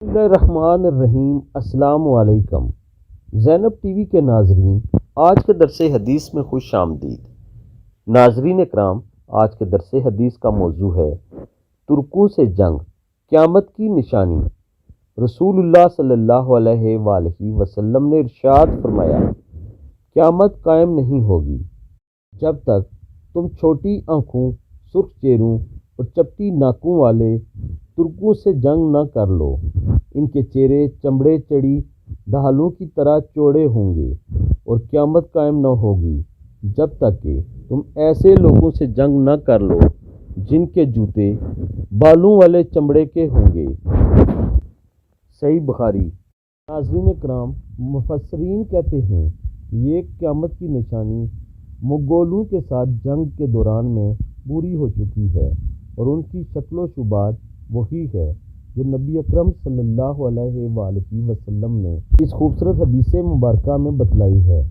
بسم اللہ الرحمن الرحیم۔ السلام علیکم زینب ٹی وی کے ناظرین، آج کے درس حدیث میں خوش آمدید۔ ناظرین اکرام، آج کے درس حدیث کا موضوع ہے ترکوں سے جنگ، قیامت کی نشانی۔ رسول اللہ صلی اللہ علیہ وآلہ وسلم نے ارشاد فرمایا، قیامت قائم نہیں ہوگی جب تک تم چھوٹی آنکھوں، سرخ چہروں اور چپٹی ناکوں والے ترکوں سے جنگ نہ کر لو۔ ان کے چہرے چمڑے چڑی ڈھالوں کی طرح چوڑے ہوں گے، اور قیامت قائم نہ ہوگی جب تک کہ تم ایسے لوگوں سے جنگ نہ کر لو جن کے جوتے بالوں والے چمڑے کے ہوں گے۔ صحیح بخاری۔ ناظرین کرام، مفسرین کہتے ہیں کہ یہ قیامت کی نشانی منگولوں کے ساتھ جنگ کے دوران میں پوری ہو چکی ہے، اور ان کی شکل و شبات وہی ہے جو نبی اکرم صلی اللہ علیہ وآلہ وسلم نے اس خوبصورت حدیث مبارکہ میں بتلائی ہے۔